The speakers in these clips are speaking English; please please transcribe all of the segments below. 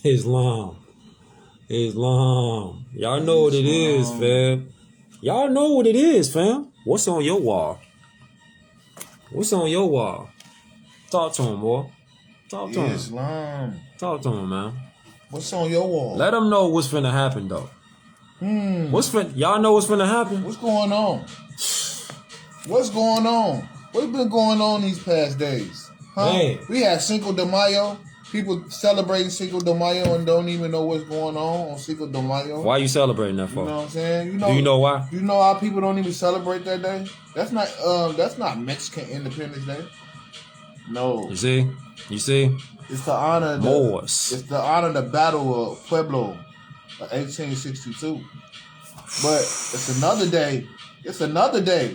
Islam. Islam. Y'all know what it is, fam. Y'all know what it is, fam. What's on your wall? What's on your wall? Talk to him, boy. Talk to him. Islam. Talk to him, man. What's on your wall? Let them know what's finna happen, though. Y'all know what's finna happen? What's going on? What's going on? What's been going on these past days? Huh? Hey. We had Cinco de Mayo. People celebrating Cinco de Mayo and don't even know what's going on Cinco de Mayo. Why you celebrating that for? You know what I'm saying? Do you know why? You know how people don't even celebrate that day? That's not Mexican Independence Day. No. You see? It's to honor Moors. It's to honor the Battle of Pueblo of 1862. But it's another day.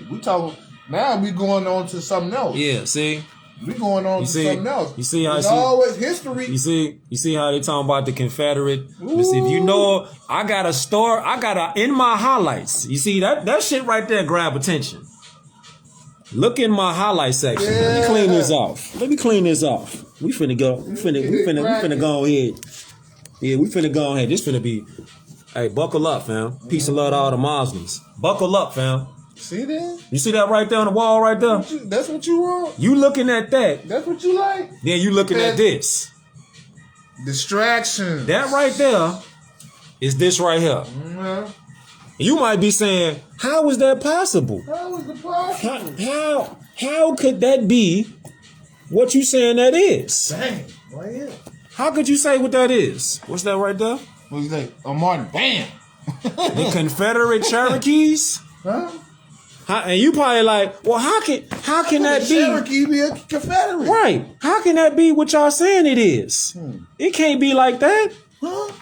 We talking now. We going on to something else. Yeah. See. We going on to something else. You see how it's always history. You see how they talking about the Confederate. Listen, if you know, I got in my highlights. You see that shit right there grab attention. Look in my highlight section. Yeah. Let me clean this off. We finna go. We finna go ahead. Yeah, we finna go ahead. This finna be. Hey, buckle up, fam. Peace and love to all the Muslims. Buckle up, fam. See that? You see that right there on the wall right there? That's what you want? You looking at that. That's what you like? Then you looking at this. Distraction. That right there is this right here. Mm-hmm. You might be saying, how is that possible? How is it possible? How could that be what you saying that is? Dang. Right here. How could you say what that is? What's that right there? What do you think? Martin. Bam. The Confederate Cherokees? Huh? And you probably like, well, how can that be? Cherokee be a Confederate. Right. How can that be what y'all saying it is? It can't be like that. Huh?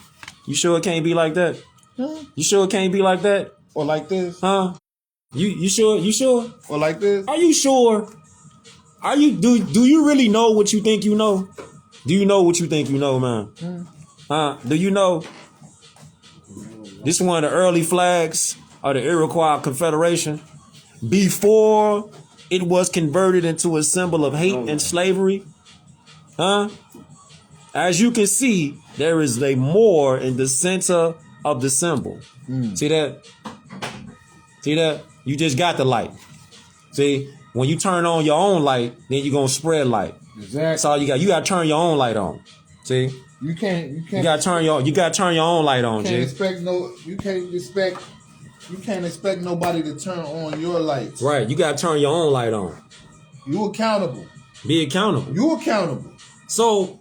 You sure it can't be like that? Huh? You sure it can't be like that? Or like this? Huh? You sure? You sure? Or like this? Are you sure? Are you do you really know what you think you know? Do you know what you think you know, man? Huh? Do you know? This is one of the early flags of the Iroquois Confederation. Before it was converted into a symbol of hate and slavery. Huh? As you can see, there is a Moor in the center of the symbol. See that? See that? You just got the light. See? When you turn on your own light, then you're going to spread light. Exactly. That's all you got. You got to turn your own light on. See? You can't. You got to turn your own light on, G. You can't expect nobody to turn on your lights. Right. You got to turn your own light on. You accountable. Be accountable. You accountable. So,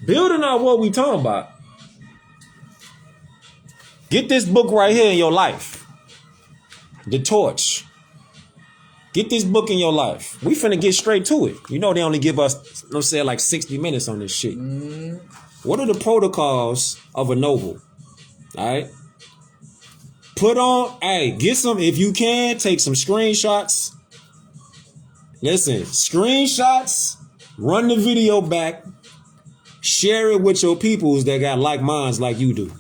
building on what we talking about, get this book right here in your life. The Torch. Get this book in your life. We finna get straight to it. You know they only give us, let's say, like 60 minutes on this shit. What are the protocols of a noble? All right? Get some, if you can, take some screenshots. Listen, screenshots, run the video back, share it with your peoples that got like minds like you do.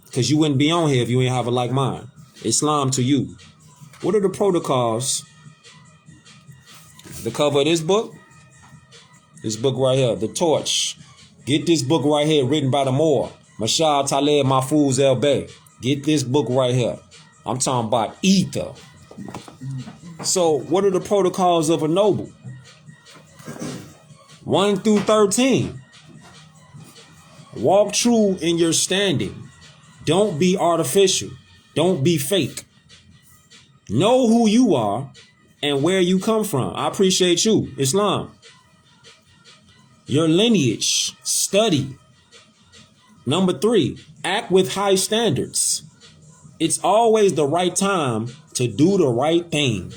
Because you wouldn't be on here if you ain't have a like mind. Islam to you. What are the protocols? The cover of this book right here, The Torch. Get this book right here, written by the Moor, Mashal Taleb Mahfouz El Bey. Get this book right here. I'm talking about ether. So, what are the protocols of a noble? 1 through 13. Walk true in your standing. Don't be artificial. Don't be fake. Know who you are and where you come from. I appreciate you, Islam. Your lineage. Study. Number 3, act with high standards. It's always the right time to do the right thing.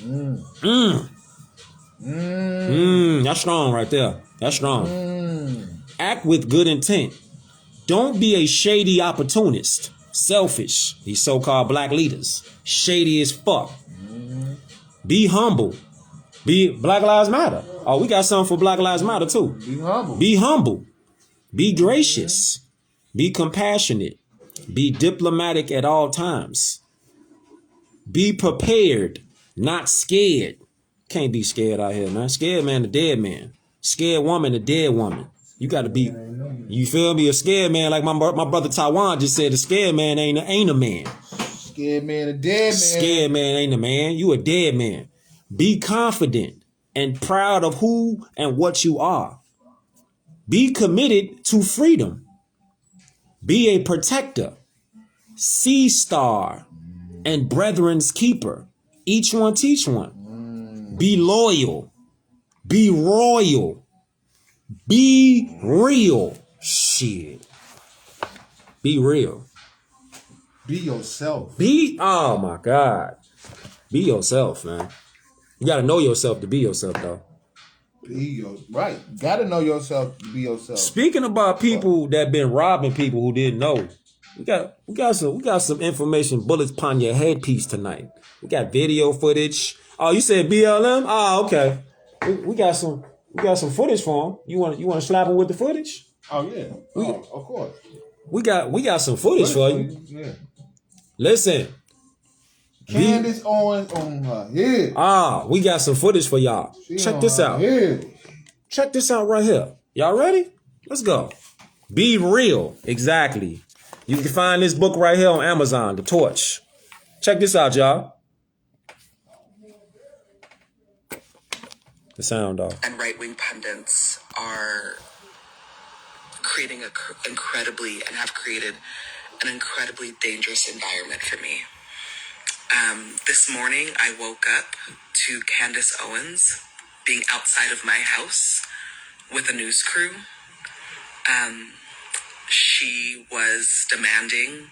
That's strong right there. That's strong. Act with good intent. Don't be a shady opportunist. Selfish. These so-called black leaders. Shady as fuck. Be humble. Be Black Lives Matter. Oh, we got something for Black Lives Matter too. Be humble. Be humble. Be gracious. Be compassionate. Be diplomatic at all times. Be prepared, not scared. Can't be scared out here, man. Scared man, a dead man. Scared woman, a dead woman. You got to be, you feel me? A scared man, like my brother Taiwan just said, a scared man ain't a man. Scared man, a dead man. Scared man ain't a man. You a dead man. Be confident and proud of who and what you are. Be committed to freedom. Be a protector, sea star, and brethren's keeper. Each one teach one. Be loyal. Be royal. Be real. Shit. Be real. Be yourself. Oh my God. Be yourself, man. You gotta know yourself to be yourself, though. Right. Gotta know yourself to be yourself. Speaking about people that been robbing people who didn't know, we got some information bullets upon your headpiece tonight. We got video footage. Oh, you said BLM? Oh, okay. We got some footage for him. You want to slap him with the footage? Oh yeah. Of course. We got some footage for you. Yeah. Listen. Candace Owens on her head. We got some footage for y'all. Check this out. Check this out right here. Y'all ready? Let's go. Be real. Exactly. You can find this book right here on Amazon, The Torch. Check this out, y'all. The sound, dog. And right-wing pundits are creating and have created an incredibly dangerous environment for me. This morning, I woke up to Candace Owens being outside of my house with a news crew. She was demanding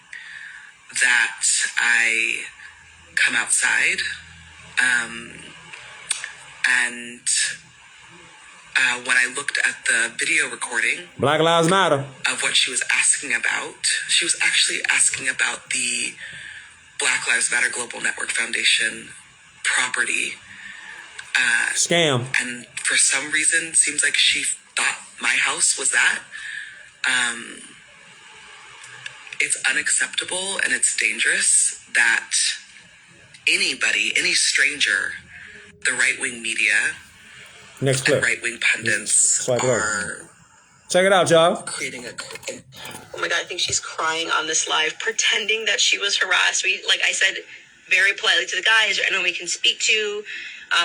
that I come outside. When I looked at the video recording Black Lives Matter of what she was asking about, she was actually asking about the Black Lives Matter Global Network Foundation property. scam. And for some reason, seems like she thought my house was that. It's unacceptable and it's dangerous that anybody, any stranger, the right-wing media, Next clip. and right-wing pundits Swipe it are Check it out, y'all. creating oh my God, I think she's crying on this live, pretending that she was harassed. Like I said very politely to the guys, is there anyone we can speak to?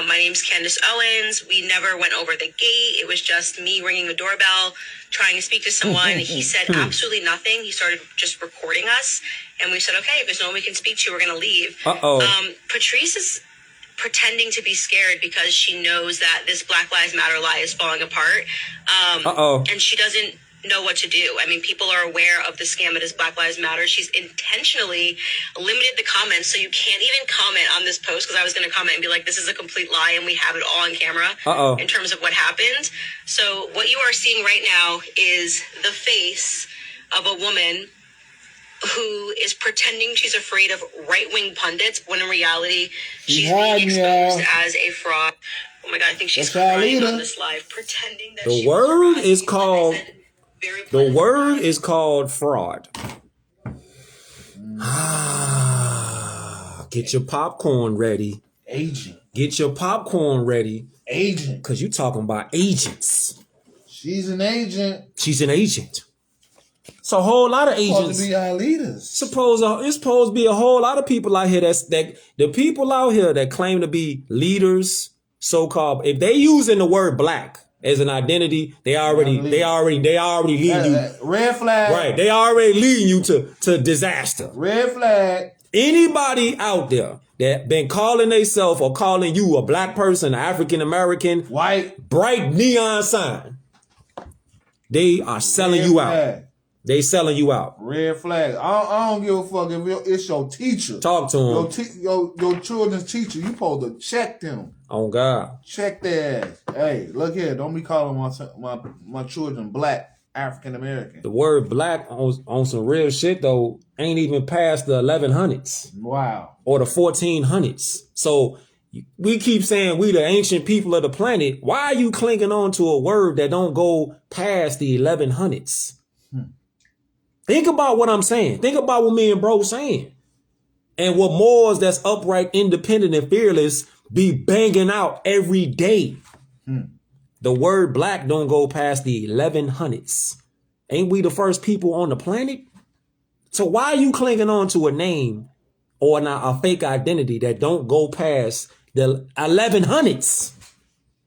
My name's Candace Owens. We never went over the gate. It was just me ringing a doorbell, trying to speak to someone. He said absolutely nothing. He started just recording us. And we said, okay, if there's no one we can speak to, we're going to leave. Patrice is pretending to be scared because she knows that this Black Lives Matter lie is falling apart. And she doesn't know what to do. I mean, people are aware of the scam that is Black Lives Matter. She's intentionally limited the comments, so you can't even comment on this post, because I was going to comment and be like, this is a complete lie, and we have it all on camera in terms of what happened. So what you are seeing right now is the face of a woman who is pretending she's afraid of right-wing pundits, when in reality, she's being exposed as a fraud. Oh my God, I think she's crying on this live, pretending that The word is called fraud. Get your popcorn ready. Agent. Get your popcorn ready. Agent. Because you're talking about agents. She's an agent. She's an agent. So a whole lot of agents. Supposed to be our leaders. It's supposed to be a whole lot of people out here that the people out here that claim to be leaders, so-called, if they using the word black as an identity, they already leading you. Red flag. Right. They already leading you to disaster. Red flag. Anybody out there that been calling themselves or calling you a black person, African American, white, bright neon sign, they are selling you out. They selling you out. Red flag. I don't give a fuck if it's your teacher. Talk to him. Your children's teacher. You supposed to check them. Oh God. Check their ass. Hey, look here. Don't be calling my children black African American. The word black on some real shit though ain't even past the 1100s. Wow. Or the 1400s. So we keep saying we the ancient people of the planet. Why are you clinging on to a word that don't go past the 1100s? Think about what I'm saying. Think about what me and bro saying. And what Moors that's upright, independent, and fearless be banging out every day. The word black don't go past the 1100s. Ain't we the first people on the planet? So why are you clinging on to a name or a fake identity that don't go past the 1100s?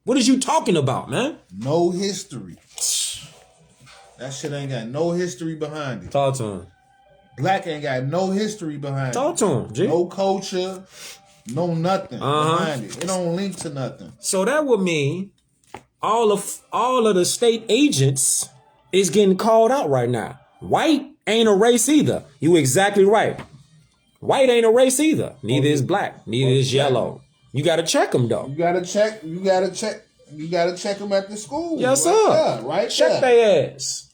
What is you talking about, man? No history. That shit ain't got no history behind it. Talk to him. Black ain't got no history behind Talk it. to him, G. No culture, no nothing behind it. It don't link to nothing. So that would mean all of the state agents is getting called out right now. White ain't a race either. You exactly right. White ain't a race either. Neither is black. Neither is yellow. You got to check them though. You gotta check them at the school. Yes, sir. Right there, right Check their ass.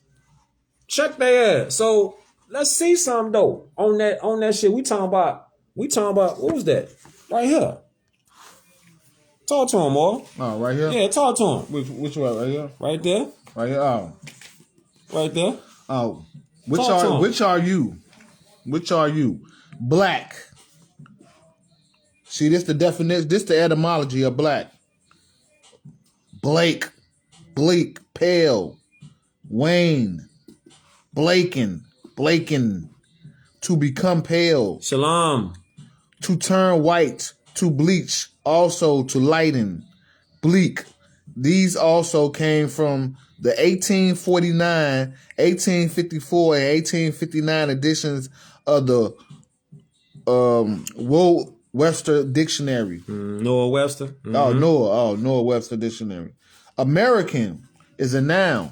Check their ass. So let's see some though on that shit. We talking about what was that? Right here. Talk to him, more. Oh, right here? Yeah, talk to him. Which one? Right here? Right there. Right here? Oh. Right there. Oh. Talk to him. Which are you? Which are you? Black. See, this the definition, this the etymology of black. Blake, bleak, pale, wane, blaken, to become pale, Shalom. to turn white, to bleach, also to lighten, bleak. These also came from the 1849, 1854, and 1859 editions of the Webster Dictionary. Noah Webster. Noah Webster Dictionary. American is a noun.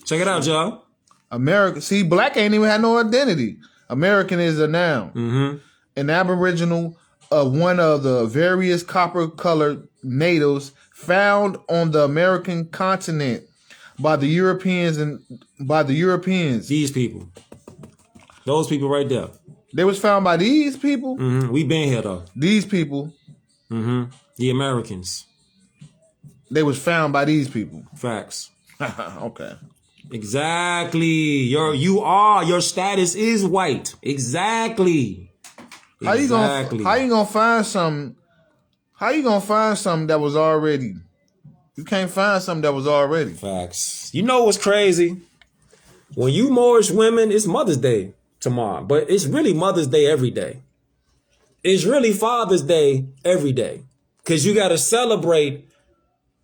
Check it out, y'all. American. See, black ain't even had no identity. American is a noun. An aboriginal of one of the various copper-colored natives found on the American continent by the Europeans These people. Those people right there. They was found by these people. We been here though. These people. The Americans. They was found by these people. Facts. Okay. Exactly. Your status is white. Exactly. How you gonna find something? How you gonna find something that was already? You can't find something that was already. Facts. You know what's crazy? When you Moorish women, it's Mother's Day tomorrow, but it's really Mother's Day every day. It's really Father's Day every day. Cause you gotta celebrate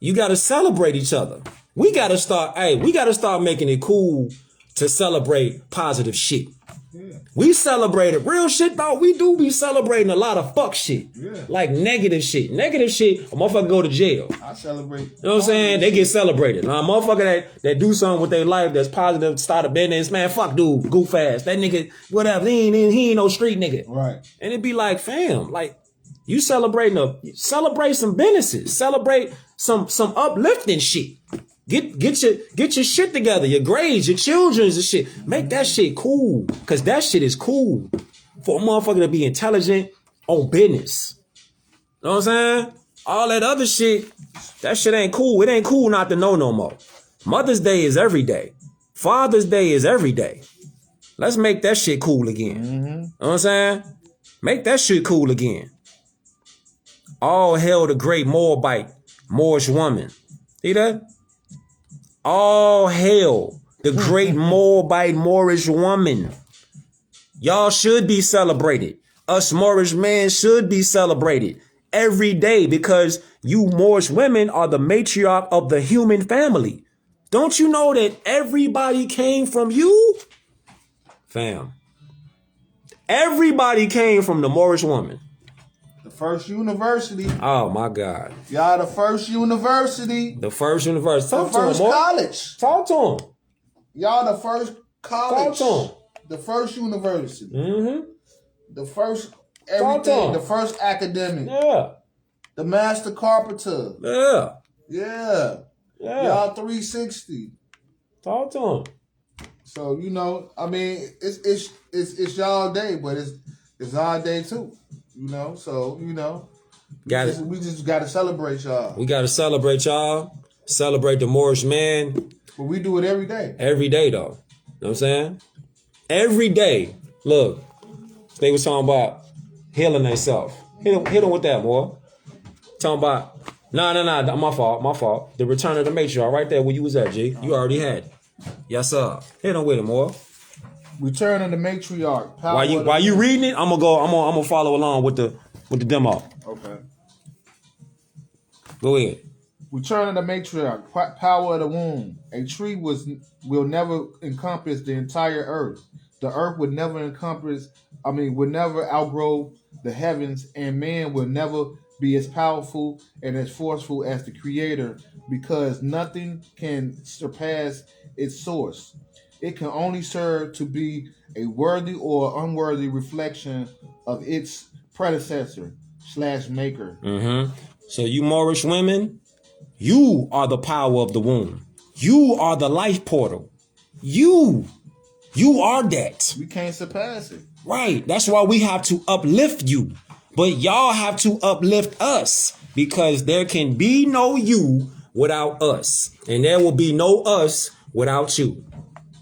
each other. We gotta start making it cool to celebrate positive shit. Yeah. We celebrate it. Real shit, dog. We do be celebrating a lot of fuck shit. Yeah. Like negative shit. Negative shit, a motherfucker go to jail. I celebrate. You know what I'm saying? They get celebrated. Now, a motherfucker that do something with their life that's positive, start a business, man, fuck dude, goof ass. That nigga, whatever, he ain't no street nigga. Right. And it be like, fam, like, you celebrate some businesses. Celebrate some uplifting shit. Get your shit together, your grades, your children's and shit. Make that shit cool. Cause that shit is cool for a motherfucker to be intelligent on business. You know what I'm saying? All that other shit, that shit ain't cool. It ain't cool not to know no more. Mother's Day is every day. Father's Day is every day. Let's make that shit cool again. You know what I'm saying? Make that shit cool again. All hail the great Moorish woman. See that? All hail the great Moorish woman. Y'all should be celebrated. Us Moorish men should be celebrated every day because you Moorish women are the matriarch of the human family. Don't you know that everybody came from you? Fam. Everybody came from the Moorish woman. First university. Oh my God. Y'all the first university. The first university. Talk the first college. Talk to him. Y'all the first college. Talk to him. The first university. The first everything. The first academic. Yeah. The master carpenter. Yeah. Yeah. Yeah. Y'all 360. Talk to him. So you know, I mean, it's y'all day, but it's our day too. You know, so, you know, we just got to celebrate y'all. We got to celebrate y'all. Celebrate the Moorish man. But we do it every day. Every day, though. You know what I'm saying? Every day. Look, they was talking about healing themselves. Hit them with that, boy. Talking about No. My fault. The Return of the Matriarch, right there where you was at, G. You already had it. Yes, sir. Hit on with it, more. Return of the Matriarch. While you reading it, I'm gonna follow along with the demo. Okay. Go ahead. Return of the Matriarch. Power of the womb. A tree will never encompass the entire earth. The earth would never would never outgrow the heavens, and man will never be as powerful and as forceful as the Creator, because nothing can surpass its source. It can only serve to be a worthy or unworthy reflection of its predecessor / maker. Mm-hmm. So you Moorish women, you are the power of the womb. You are the life portal. You are that. We can't surpass it. Right. That's why we have to uplift you. But y'all have to uplift us, because there can be no you without us. And there will be no us without you.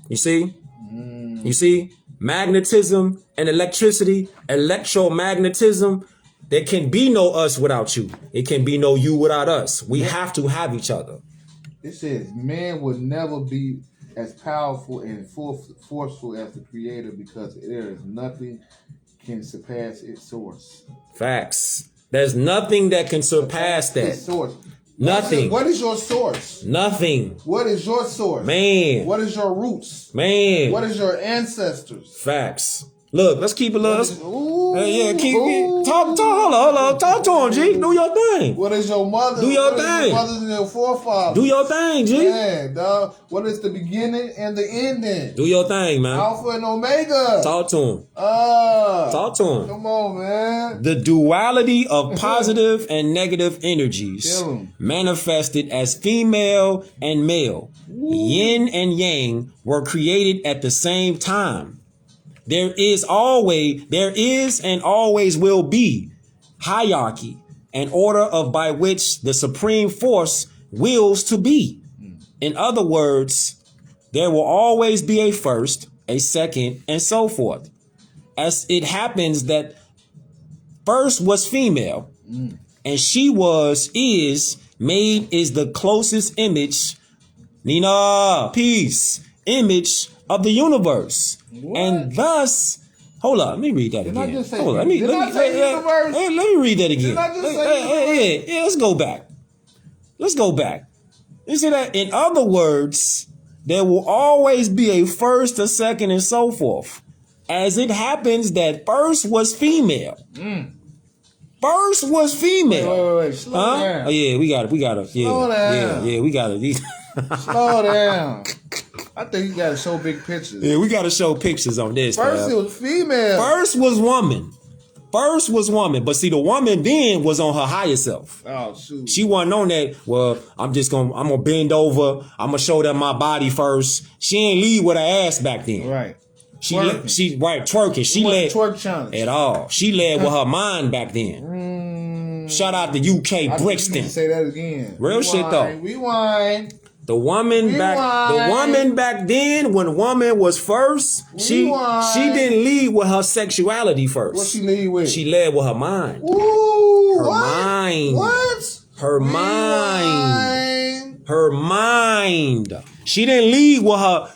You see? You see? Magnetism and electricity, electromagnetism. There can be no us without you. It can be no you without us. We have to have each other. It says man would never be as powerful and forceful as the Creator, because there is nothing can surpass its source. Facts. There's nothing that can surpass that. Its source. Nothing. What is your source? Nothing. What is your source? Man. What is your roots? Man. What is your ancestors? Facts. Look, let's keep it love. Keep ooh. it. Hold on. Talk to him, G. Do your thing. What is your mother? Do your what thing. Is your mothers and your forefathers? Do your thing, G. Man, dog. What is the beginning and the ending? Do your thing, man. Alpha and Omega. Talk to him. Talk to him. Come on, man. The duality of positive and negative energies Kill 'em. manifested as female and male, yin and yang, were created at the same time. There is and always will be hierarchy, an order of by which the supreme force wills to be. In other words, there will always be a first, a second, and so forth. As it happens that first was female, and she is made is the closest image, Nina, peace, image of the universe. What? And thus, hold on, let me read that Did I again. just say Hold on, let did I say universe? let me read that again. Did I just say Yeah, let's go back. You see that? In other words, there will always be a first, a second, and so forth. As it happens that first was female. First was female. Wait. Slow down. Oh yeah, we got it. Yeah, Slow down. yeah, we got it. Slow down. I think you gotta show big pictures. Yeah, we got to show pictures on this. First, man. it was female. First was woman. But see, the woman then was on her higher self. Oh shoot. She wasn't on that. Well, I'm gonna bend over. I'm gonna show them my body first. She ain't lead with her ass back then. Right. Twerking. She She led twerk challenge at all. She led with her mind back then. Shout out to UK I Brixton. need to say that again. Real shit though. Rewind. The woman back then, when woman was first, she didn't lead with her sexuality first. What she lead with? She led with her mind. Ooh, Her what? mind. What? Her mind. Her mind. She didn't lead with her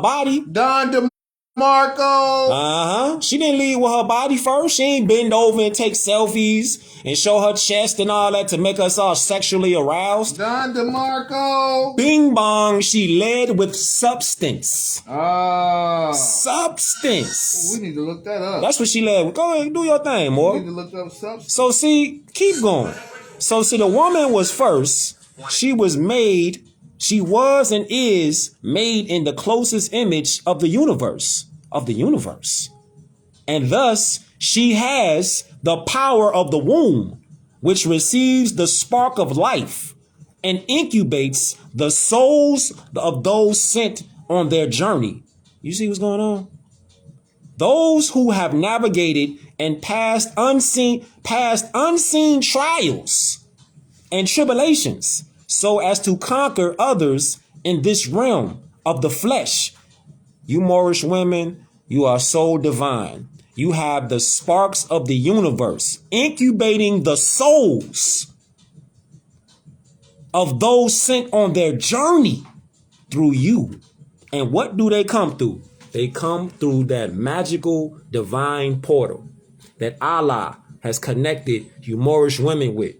body. Don DeMarco. She didn't lead with her body first. She ain't bend over and take selfies and show her chest and all that to make us all sexually aroused. Don DeMarco. Bing bong, she led with substance. Substance. We need to look that up. That's what she led with. Go ahead, do your thing, We more. need to look up substance. So see, keep going. So see, the woman was first. She was and is made in the closest image of the universe. And thus, she has the power of the womb, which receives the spark of life and incubates the souls of those sent on their journey. You see what's going on? Those who have navigated and passed unseen trials and tribulations so as to conquer others in this realm of the flesh. You Moorish women, you are so divine. You have the sparks of the universe incubating the souls of those sent on their journey through you. And what do they come through? They come through that magical divine portal that Allah has connected you Moorish women with.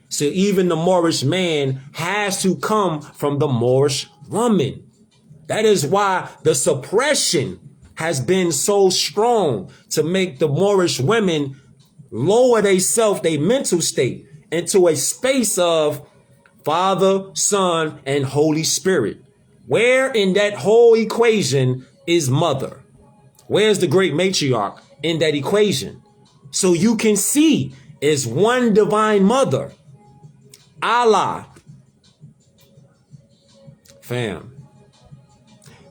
So even the Moorish man has to come from the Moorish woman. That is why the suppression has been so strong to make the Moorish women lower themselves, their mental state, into a space of Father, Son, and Holy Spirit. Where in that whole equation is mother? Where's the great matriarch in that equation? So you can see is one divine mother, Allah. Fam,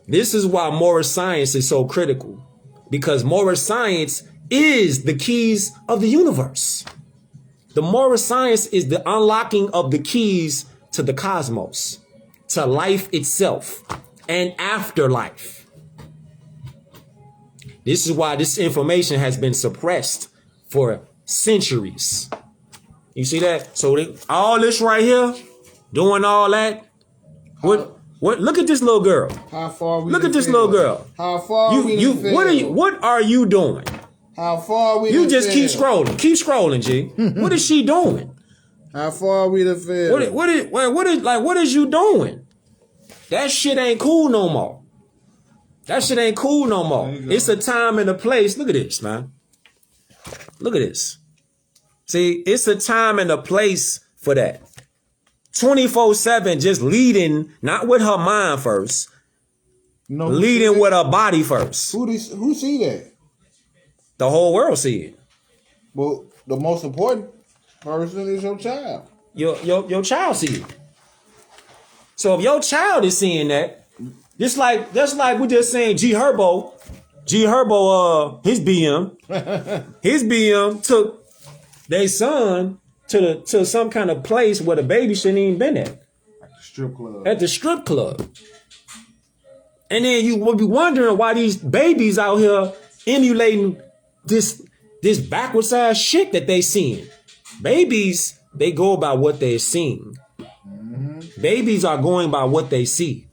this is why Moorish science is so critical, because Moorish science is the keys of the universe. The Moorish science is the unlocking of the keys to the cosmos, to life itself and afterlife. This is why this information has been suppressed for centuries. You see that? So all this right here, doing all that. What? Look at this little girl. How far we? Look at this little girl. How far What are you doing? How far we? You just keep scrolling. Keep scrolling, G. What is she doing? How far we to fail? What is you doing? That shit ain't cool no more. That shit ain't cool no more. It's a time and a place. Look at this, man. Look at this. See, it's a time and a place for that. 24/7, just leading, not with her mind first, leading with her body first. Who see that? The whole world see it. Well, the most important person is your child. Your child see it. So if your child is seeing that, just like we just saying G Herbo, his BM took their son to some kind of place where the baby shouldn't even been at. At the strip club. And then you will be wondering why these babies out here emulating this backwards ass shit that they seeing. Babies, they go by what they're seeing. Babies are going by what they see.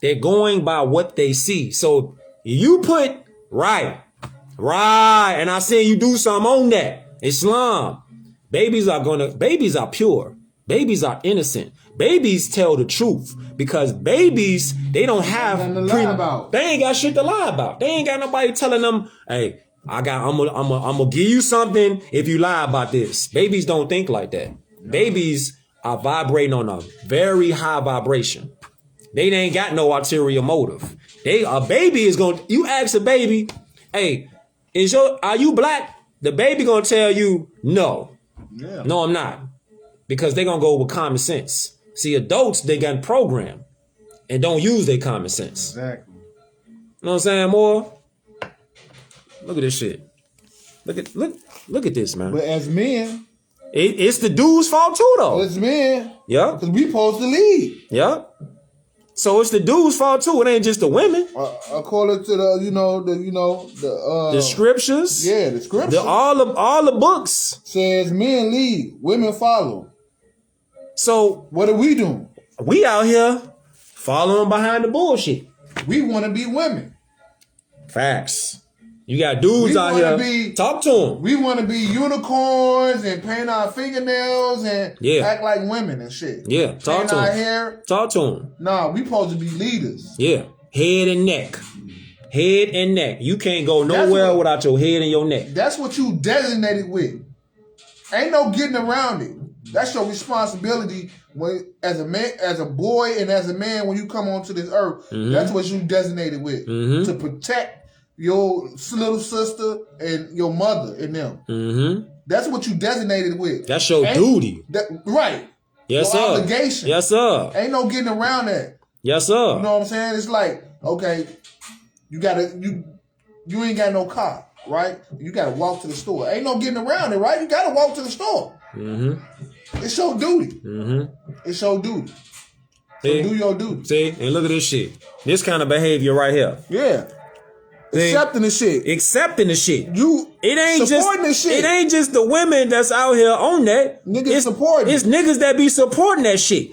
They're going by what they see. So you put right, and I say you do something on that. Islam. Babies are pure. Babies are innocent. Babies tell the truth because babies, they don't have they ain't got shit to lie about. They ain't got nobody telling them, hey, I'm gonna give you something if you lie about this. Babies don't think like that. Babies are vibrating on a very high vibration. They ain't got no ulterior motive. A baby is gonna, you ask a baby, hey, are you black? The baby gonna tell you no. Yeah. No, I'm not. Because they're gonna go with common sense. See, adults, they got programmed and don't use their common sense. Exactly. You know what I'm saying, more? Look at this shit. Look at this, man. But as men, it's the dude's fault too, though. As men, yeah, because we supposed to lead. Yeah. So it's the dude's fault too. It ain't just the women. According to the scriptures. Yeah, the scriptures. All the books says men lead, women follow. So what are we doing? We out here following behind the bullshit. We want to be women. Facts. You got dudes out here. Talk to them. We want to be unicorns and paint our fingernails and act like women and shit. Yeah, talk to them. Our hair. Talk to them. Nah, we supposed to be leaders. Yeah, head and neck. Head and neck. You can't go nowhere without your head and your neck. That's what you designated with. Ain't no getting around it. That's your responsibility when, as a man, as a boy, and as a man when you come onto this earth. Mm-hmm. That's what you designated with to protect your little sister and your mother and them. Mm-hmm. That's what you designated with. That's your duty. Right. Yes, your sir. Obligation. Yes, sir. Ain't no getting around that. Yes, sir. You know what I'm saying? It's like, okay, you ain't got no car, right? You gotta walk to the store. Ain't no getting around it, right? You gotta walk to the store. Mm-hmm. It's your duty. Mm-hmm. It's your duty. So do your duty. See, and look at this shit. This kind of behavior right here. Yeah. accepting the shit. Accepting the shit. You It ain't supporting just the shit. it ain't just the women that's out here on that. Niggas supporting. It's niggas that be supporting that shit.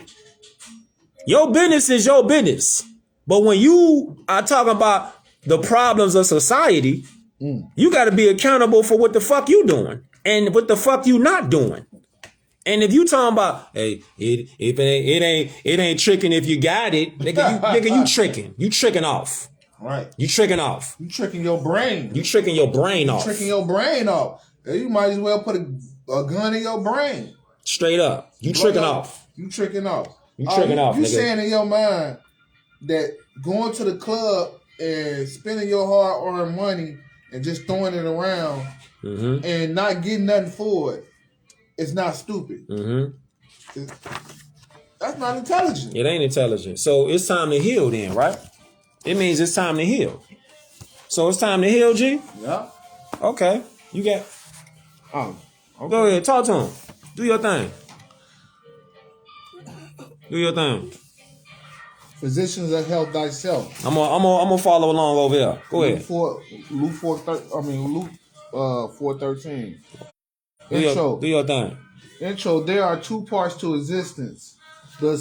Your business is your business. But when you are talking about the problems of society, you got to be accountable for what the fuck you doing and what the fuck you not doing. And if you talking about, hey, it ain't tricking if you got it, nigga, you tricking. You tricking off. Right. You tricking off. You tricking your brain. You tricking your brain off. Tricking your brain off. You might as well put a gun in your brain. Straight up. You tricking off. You tricking off. You tricking off, You nigga. saying in your mind that going to the club and spending your hard-earned money and just throwing it around and not getting nothing for it, it's not stupid. That's not intelligent. It ain't intelligent. So it's time to heal then, right? It means it's time to heal. So it's time to heal, G? Yeah. Okay. You got... Okay. Go ahead. Talk to him. Do your thing. Do your thing. Physicians of health thyself. I'm gonna follow along over here. Go ahead. Luke 4:13. Do your thing. Intro. There are two parts to existence: the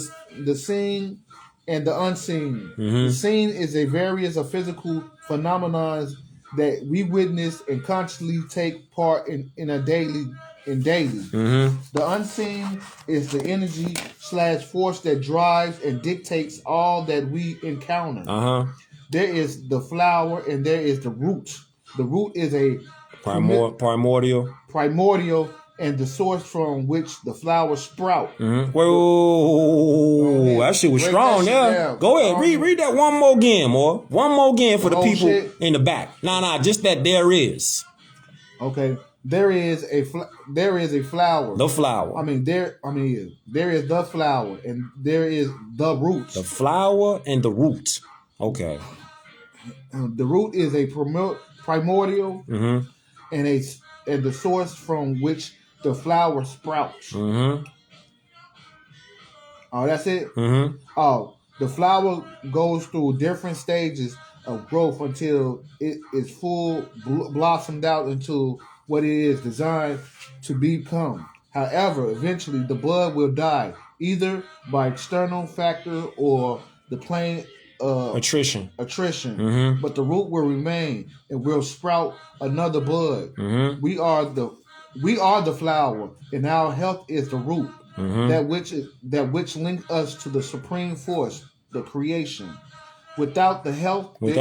seen and the unseen. The seen is a various of physical phenomena that we witness and consciously take part in daily. The unseen is the energy / force that drives and dictates all that we encounter. There is the flower and there is the root. The root is a Primordial. And the source from which the flowers sprout. Whoa, that shit was Break strong that shit there. down. Go ahead, read that one more again, more. One more again for the whole people shit? in the back. Nah, just that there is. Okay. There is a flower. The flower. There is the flower and there is the root. The flower and the root. Okay. The root is a primordial and the source from which the flower sprouts. Oh, that's it? Oh, the flower goes through different stages of growth until it is full blossomed out into what it is designed to become. However, eventually the bud will die, either by external factor or the plain attrition. But the root will remain and will sprout another bud. We are the flower, and our health is the root. That which links us to the supreme force, the creation. Without health, there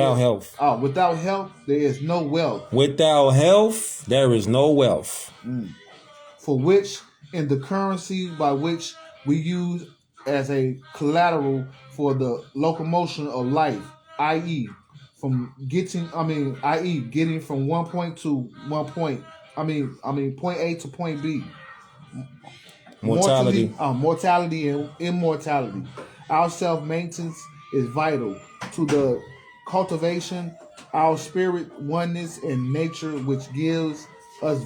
is no wealth. Without health, there is no wealth. For which, in the currency by which we use as a collateral for the locomotion of life, i.e., getting from one point to one point. Point A to point B. Mortality and immortality. Our self-maintenance is vital to the cultivation, our spirit oneness and nature, which gives us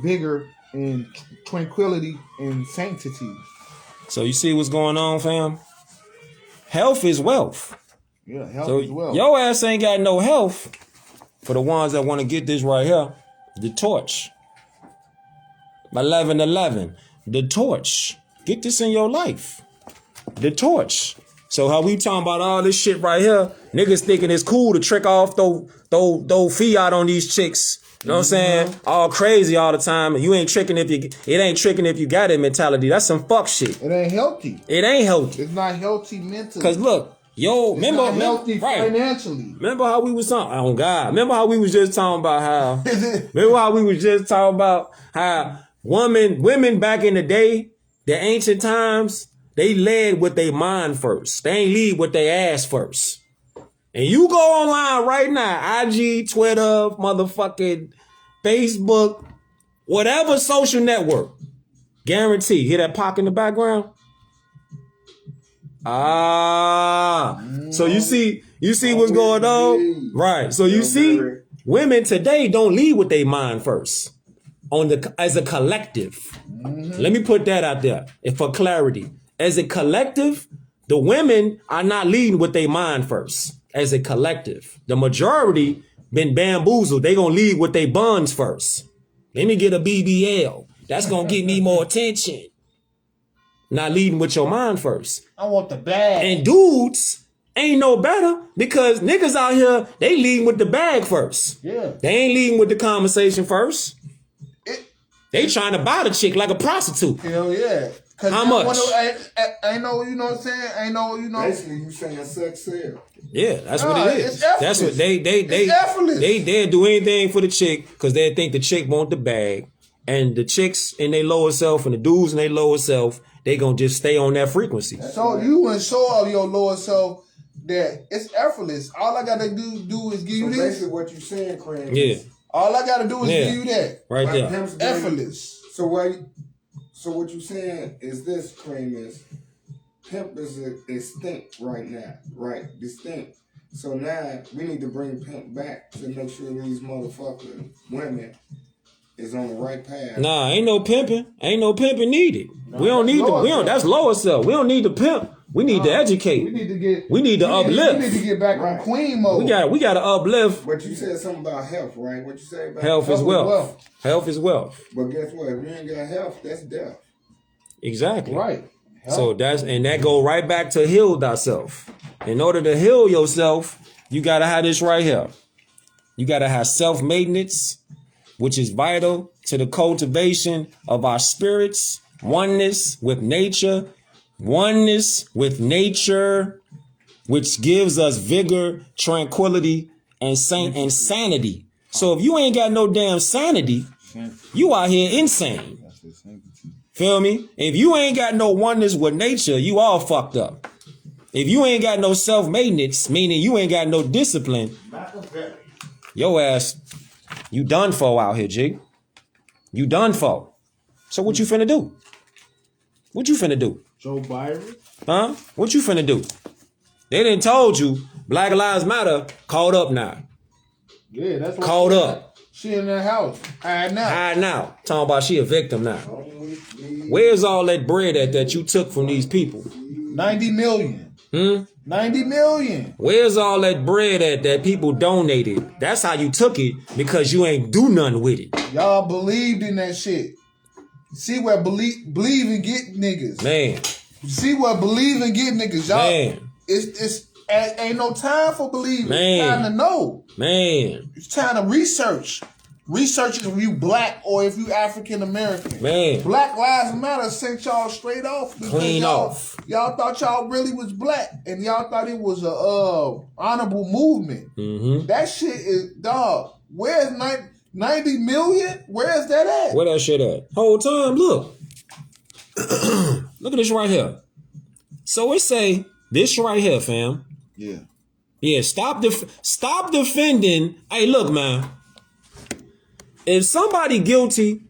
vigor and tranquility and sanctity. So you see what's going on, fam? Health is wealth. Yeah, health is wealth. Your ass ain't got no health. For the ones that want to get this right here, the torch. 1111. The torch. Get this in your life. The torch. So how we talking about all this shit right here? Niggas thinking it's cool to trick off, throw fiat on these chicks. You know what I'm saying? All crazy all the time. You ain't tricking it ain't tricking if you got it mentality. That's some fuck shit. It ain't healthy. It ain't healthy. It's not healthy mentally. Cause look, remember healthy financially. Remember how we was talking? Oh God! Remember how we was just talking about how? Remember how we was just talking about how women back in the day, the ancient times, they led with their mind first. They ain't lead with their ass first. And you go online right now, IG, Twitter, motherfucking Facebook, whatever social network, guarantee. Hear that pop in the background? So you see what's going on? Right. So you see, women today don't lead with their mind first. As a collective. Let me put that out there for clarity. As a collective, the women are not leading with their mind first. As a collective, the majority been bamboozled. They gonna lead with their buns first. Let me get a BBL. That's gonna get me more attention. Not leading with your mind first. I want the bag. And dudes ain't no better because niggas out here, they leading with the bag first. Yeah. They ain't leading with the conversation first. They trying to buy the chick like a prostitute. Hell yeah. How much? I know, you know what I'm saying? I know, you know. Basically, you saying sex sale. Yeah, that's what it is. It's effortless. That's what they'll do anything for the chick because they think the chick want the bag. And the chicks in their lower self and the dudes in their lower self, they gonna just stay on that frequency. So you want to show off your lower self that it's effortless. All I gotta do is give you this. Basically, what you saying, Craig? Yeah. All I gotta do is give you that. Right there. Effortless. So what you saying is this, Cream, is pimp is extinct right now, right? Distinct. So now we need to bring pimp back to make sure these motherfucking women is on the right path. Nah, ain't no pimping. Ain't no pimping needed. We don't need that's lower self. We don't need to pimp. We need to educate. We need to uplift. We need to get back on queen mode. We gotta uplift. But you said something about health, right? What you say about Health is wealth. Health is wealth. But guess what? If you ain't got health, that's death. Exactly. Right. So that go right back to heal thyself. In order to heal yourself, you gotta have this right here. You gotta have self-maintenance, which is vital to the cultivation of our spirits, oneness with nature, which gives us vigor, tranquility, and sanity. So if you ain't got no damn sanity, you out here insane. Feel me? If you ain't got no oneness with nature, you all fucked up. If you ain't got no self-maintenance, meaning you ain't got no discipline, your ass, you done for out here, Jig. You done for. So what you finna do? What you finna do? Joe Byron? Huh? What you finna do? They done told you Black Lives Matter caught up now. Yeah, that's what Caught up. She in that house. Hiding out. Hiding out. Talking about she a victim now. Where's all that bread that you took from these people? 90 million. 90 million. Where's all that bread that people donated? That's how you took it because you ain't do nothing with it. Y'all believed in that shit. See what believe and get niggas. Man. See what believe and get niggas. Y'all. Man. It's ain't no time for believing. Man. It's time to know. Man. It's time to research. Research if you black or if you African American. Man. Black Lives Matter sent y'all straight off. Clean off. Y'all thought y'all really was black and y'all thought it was a honorable movement. Mm-hmm. That shit is, dog. Where's 90 million? Where's that at? Where that shit at? Whole time, look. Look at this right here. So it say this right here, fam. Yeah. Yeah, stop defending. Hey, look, man. If somebody guilty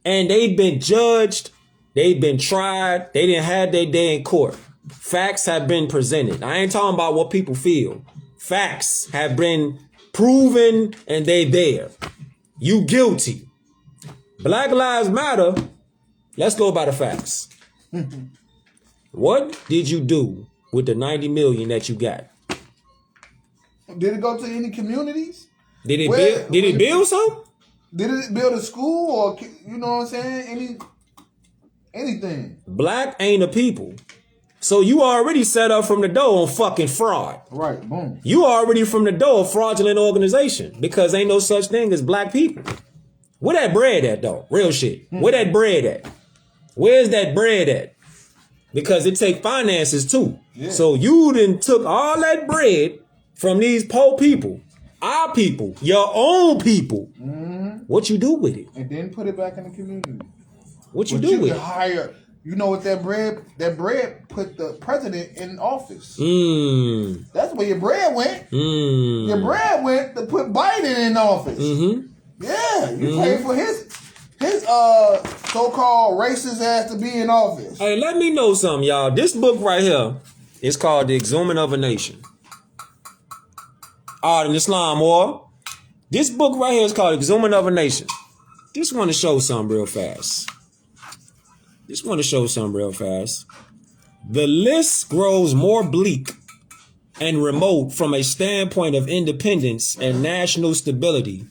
and they've been judged, they've been tried, they didn't have their day in court. Facts have been presented. I ain't talking about what people feel. Facts have been proven and they there. You guilty. Black Lives Matter. Let's go by the facts. What did you do with the 90 million that you got? Did it go to any communities? Did it build something? Did it build a school or, you know what I'm saying? Anything. Black ain't a people. So you already set up from the door on fucking fraud. Right, boom. You already from the door a fraudulent organization because ain't no such thing as black people. Where that bread at though? Real shit. Where that bread at? Where's that bread at? Because it take finances too. Yeah. So you done took all that bread from these poor people, our people, your own people. Mm-hmm. What you do with it? And then put it back in the community. What you do with it? Hire, you know what that bread put the president in office. That's where your bread went. Your bread went to put Biden in office. Mm-hmm. Yeah, you paid for his so-called racist ass to be in office. Hey, let me know something, y'all. This book right here is called The Exhuming of a Nation. Art and Islam, or this book right here is called Exhuming of a Nation. Just want to show something real fast. The list grows more bleak and remote from a standpoint of independence and national stability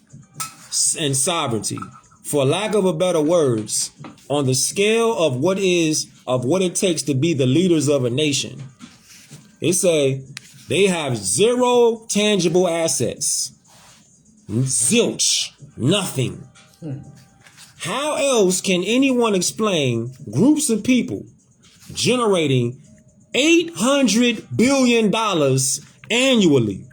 and sovereignty. For lack of a better words, on the scale of what it takes to be the leaders of a nation, they say they have zero tangible assets. Zilch. Nothing. How else can anyone explain groups of people generating $800 billion annually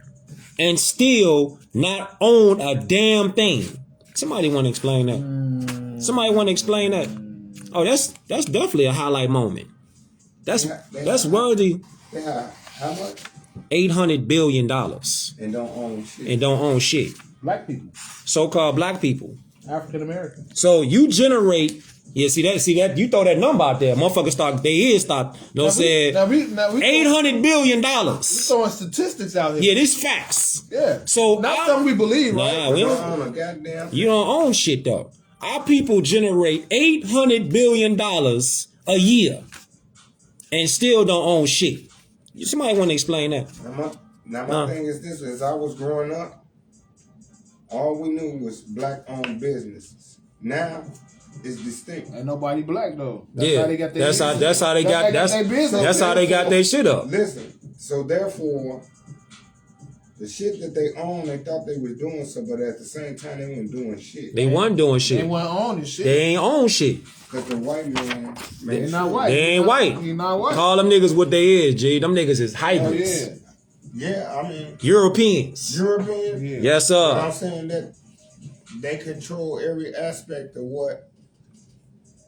and still not own a damn thing? Somebody want to explain that? Somebody want to explain that? Oh, that's definitely a highlight moment. That's worthy. They have how much? $800 billion And don't own shit. and don't own shit. Black people, So-called black people. African American. So you generate, see that you throw that number out there, motherfuckers start, they is start, you know what I'm saying? Now we $800 billion. throwing statistics out here. Yeah, this facts. Yeah. So Not something we believe, right? Nah, we Don't don't, own a goddamn. you don't own shit though. Our people generate $800 billion a year and still don't own shit. Somebody want to explain that? Now my thing is this: as I was growing up, all we knew was black-owned businesses. Now it's distinct. Ain't nobody black though. Yeah, how they got their that's how business. they got their business. that's how they got their shit up. Listen, so therefore, the shit that they own, they thought they was doing something, but at the same time, they weren't doing shit. They wasn't doing They shit. went on and shit. They ain't own shit. Because the white man, They not white. They ain't white. He not white. Call them niggas what they is, G. Them niggas is Oh, hybrids. yeah. Yeah, I mean, Europeans. European. Yeah. Yes, But I'm sir. saying that they control every aspect of what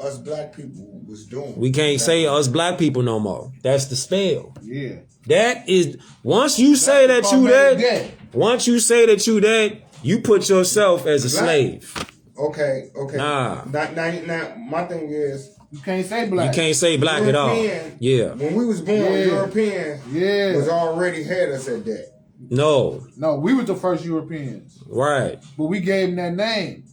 us black people was doing. We can't say us black people no more. That's the spell. Yeah. That is, once you say that you that, once you say that you that, you put yourself as a Black. slave. Okay. Nah. Now, my thing is, You can't say black. You can't say black at all. European, Yeah. when we was born, Yeah. European Yeah. was already had us at that. No. No, we was the first Europeans, Right. but we gave them that name.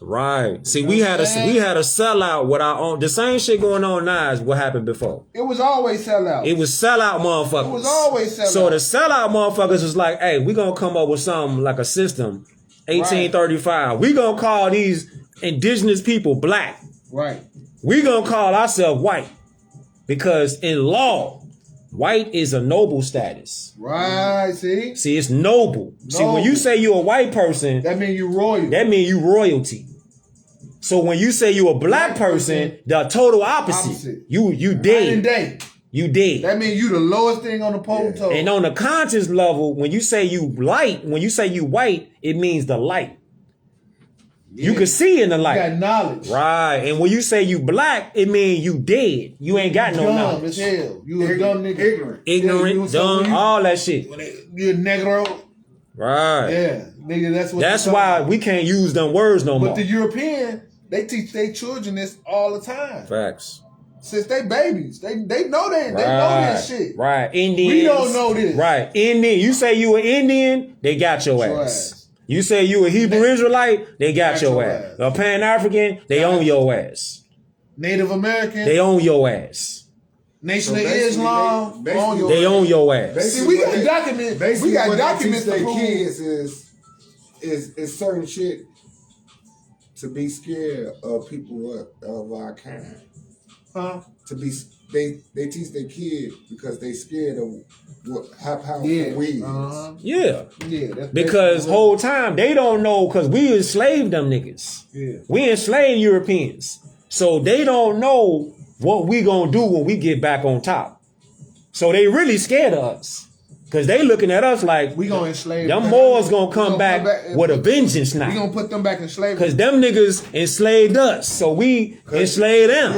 Right. See, we had a sellout with our own. The same shit going on now is what happened before. It was always sellout. It was sellout motherfuckers. It was always sellout. So the sellout motherfuckers was like, hey, we gonna come up with something like a system, 1835. We gonna call these indigenous people black. Right. We gonna call ourselves white. Because in law, white is a noble status. Right. See? See, it's noble. See, when you Noble. say you a white person, That mean you royal. that means you royalty. So when you say you a black person, the total opposite. Opposite. You Night and dead. day. You dead. That mean you the lowest thing on the pole toe. And on the conscious level, when you say you light, when you say you white, it means the light. You can see in the You light. got knowledge. Right. And when you say you black, it means you dead. You ain't got no Dumb knowledge. as hell. You a dumb nigga. Ignorant. Ignorant, Yeah, dumb, all that shit. You a negro. Right. Yeah. Nigga, that's what That's they why talking about. we can't use them words no But more. the European, they teach their children this all the time. Facts. Since they babies. They know that. They know this shit. Right. Indians. We don't know this. Right. Indian. You say you an Indian, they got your Your ass. ass. You say you a Hebrew Israelite, they got your ass. A Pan-African, they own your ass. Native American, They own your ass. Nation So of basically, Islam, they- on your They ass. own your ass. See, we got documents. Basically, We got what documents they to teach prove. their kids is certain shit to be scared of people of our kind. Huh? To be they teach their kid because they scared of how powerful Yeah. we is. Yeah. Yeah. That's Because basically whole time they don't know, because we enslaved them niggas. Yeah. We enslaved Europeans. So they don't know what we gonna do when we get back on top. So they really scared of us. Because they looking at us like, we gonna enslave them them. Moors gonna We come back with a vengeance We now. gonna put them back in slavery. Because them niggas enslaved us. So we enslaved them.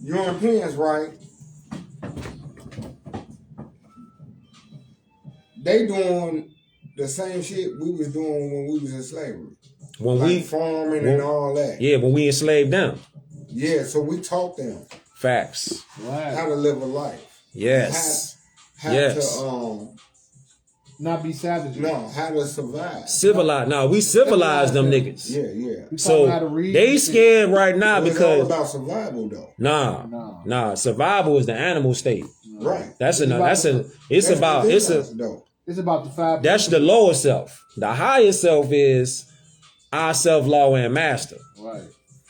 Europeans, right? They doing the same shit we was doing when we was in slavery. When Like we, farming and all that. yeah, when we enslaved them. Yeah, so we taught them Facts. how to live a life. Yes. How Yes. to Not be savages. how to survive. Civilized. Now we civilized them niggas. Yeah. We taught So them how to read they and shit. scared right now But it's all because about survival though. nah. Survival is the animal state. Right. It's That's about, the it's difference, though. It's about the 5. that's the lower self. The higher self is our self, law, and master. Right.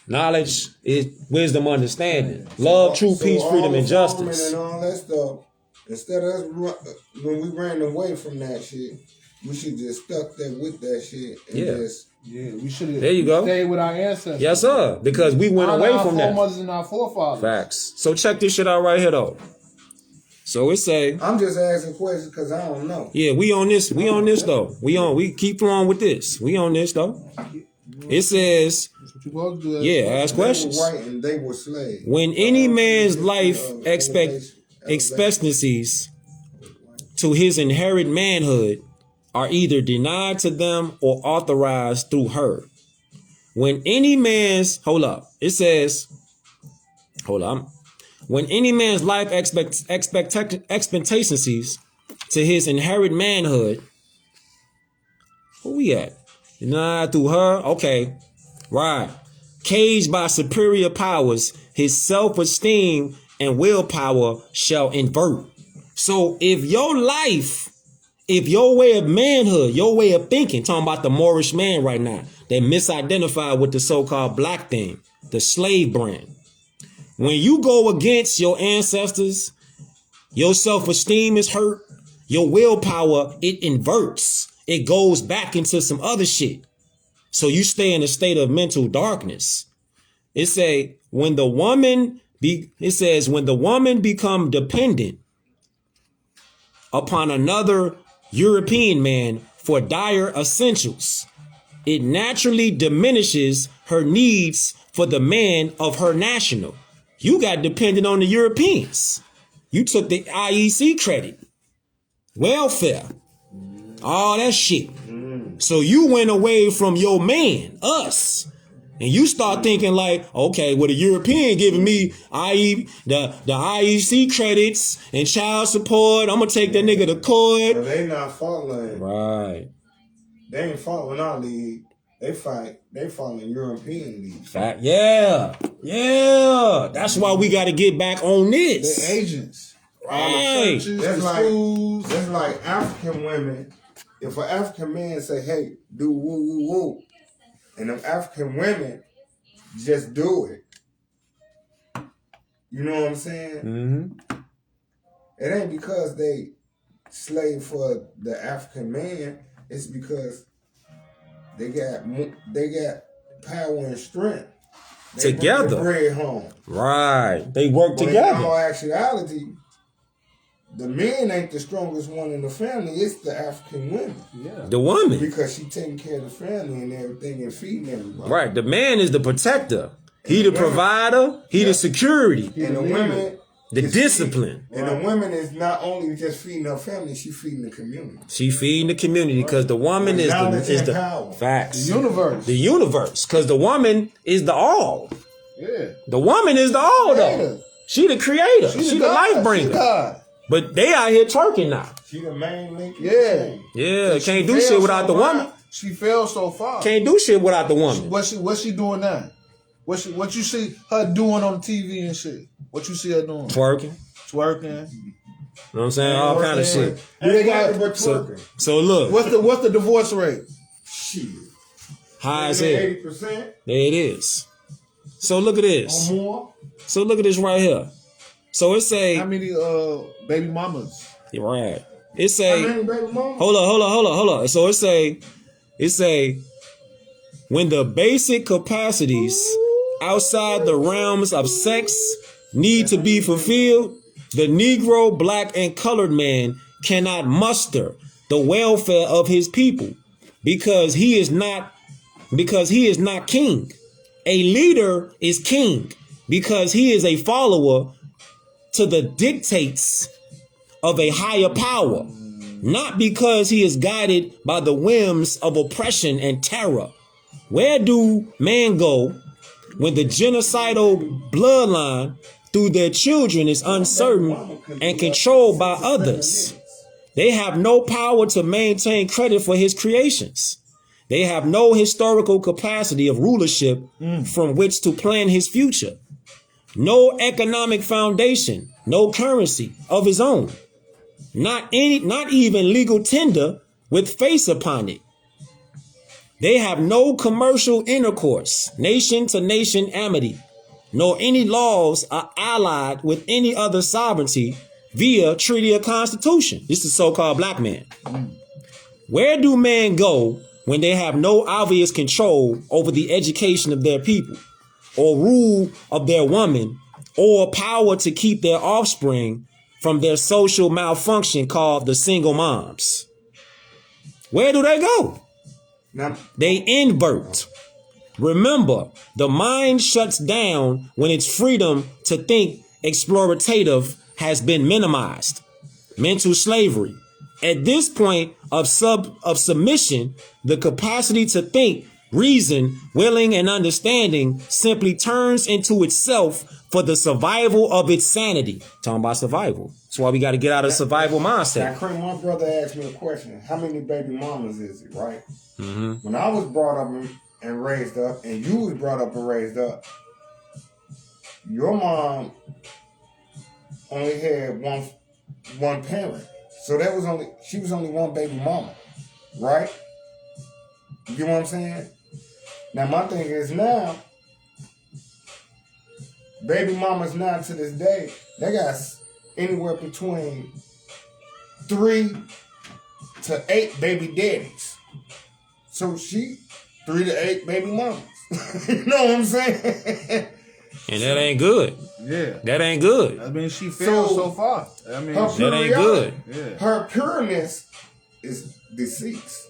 Knowledge is wisdom, understanding, love, truth, So peace, all freedom, the and farming justice. and all that stuff. Instead of us when we ran away from that shit, we should just stuck there with that shit and Yeah. just Yeah, we should have There you go. stayed with our ancestors. Yes, sir. Because we went Honor away our from that. foremothers and our forefathers. Facts. So check this shit out right here, though. So it say, I'm just asking questions because I don't know. yeah, we on this though. We keep flowing with this. We on this though. It says, That's what you supposed to do. yeah, ask They questions. were white and they were slaves. When any man's life elevation. expectancies to his inherent manhood are either denied to them or authorized through her. When any man's when any man's life expectancies to his inherent manhood, where we at? Denied through her? Okay. Right. Caged by superior powers, his self-esteem and willpower shall invert. So if your life, if your way of manhood, your way of thinking, talking about the Moorish man right now, they misidentified with the so-called black thing, the slave brand. When you go against your ancestors, your self-esteem is hurt, your willpower, it inverts. It goes back into some other shit. So you stay in a state of mental darkness. It says when the woman become dependent upon another European man for dire essentials, it naturally diminishes her needs for the man of her national. You got dependent on the Europeans. You took the IEC credit, welfare, all that shit. So you went away from your man, us, and you start thinking like, okay, well, the European giving me the IEC credits and child support. I'm gonna take that nigga to But court. they not following. Right. They ain't following our league. They following European league. Fact. Yeah. That's why we got to get back on They're this. agents. All the Right. churches, That's the like schools. that's like African women. If an African man say, "Hey, do woo woo woo," and them African women just do it, you know what I'm saying? Mm-hmm. It ain't because they slave for the African man. It's because they got power and strength. They Together. bring the bread home. Right. They work But in together. all actuality, the man ain't the strongest one in the family. It's the African women. Yeah. The woman. Because she taking care of the family and everything and feeding everybody. Right. The man is the protector. He the provider. He the security. And the women, The is discipline. And the woman is not only just feeding her family, she feeding the community. She feeding the community because the woman is Knowledge and the power. facts. The universe. The universe. Because the woman is the all. Yeah. The woman is the all though. Creator. She the creator. She the God. life She bringer. God. But they out here twerking now. She the main link. in the Yeah. chain. Yeah, She can't do fell shit without so the woman. far. She fell so far. Can't do shit without the woman. What's she doing now? What you see her doing on TV and shit? What you see her doing? Twerking. Twerking. You know what I'm saying? All kind of shit. Do they got- Ain't nothing but So, twerking. so look, What's the divorce rate? Shit. high as hell. 80% There it is. So look at this. or more. So look at this right here. So it say, How many baby mamas? right. It How say, many baby mamas? hold on. So it say, when the basic capacities outside the realms of sex need to be fulfilled, the Negro, black, and colored man cannot muster the welfare of his people because he is not king. A leader is king because he is a follower to the dictates of a higher power, not because he is guided by the whims of oppression and terror. Where do men go when the genocidal bloodline through their children is uncertain and controlled by others? They have no power to maintain credit for his creations. They have no historical capacity of rulership from which to plan his future. No economic foundation no currency of his own, not even legal tender with face upon it. They have no commercial intercourse, nation to nation amity, nor any laws are allied with any other sovereignty via treaty or constitution. This is so-called black man. Where do men go when they have no obvious control over the education of their people, or rule of their woman, or power to keep their offspring from their social malfunction called the single moms? Where do they go? Now, They invert. Remember, the mind shuts down when its freedom to think explorative has been minimized. Mental slavery. At this point of submission, the capacity to think, reason, willing, and understanding simply turns into itself for the survival of its sanity. Talking about survival. That's why we got to get out of survival now, mindset. Cream, my brother asked me a question. How many baby mamas is it, right? Mm-hmm. When I was brought up and raised up, and you was brought up and raised up, your mom only had one parent. So she was only one baby mama, right? You get what I'm saying? Now my thing is now, baby mamas now to this day, they got anywhere between 3 to 8 baby daddies. So she 3 to 8 baby mamas. You know what I'm saying? And that ain't good. Yeah. That ain't good. I mean, she failed so far. I mean, That ain't good. yeah. Her pureness is deceased.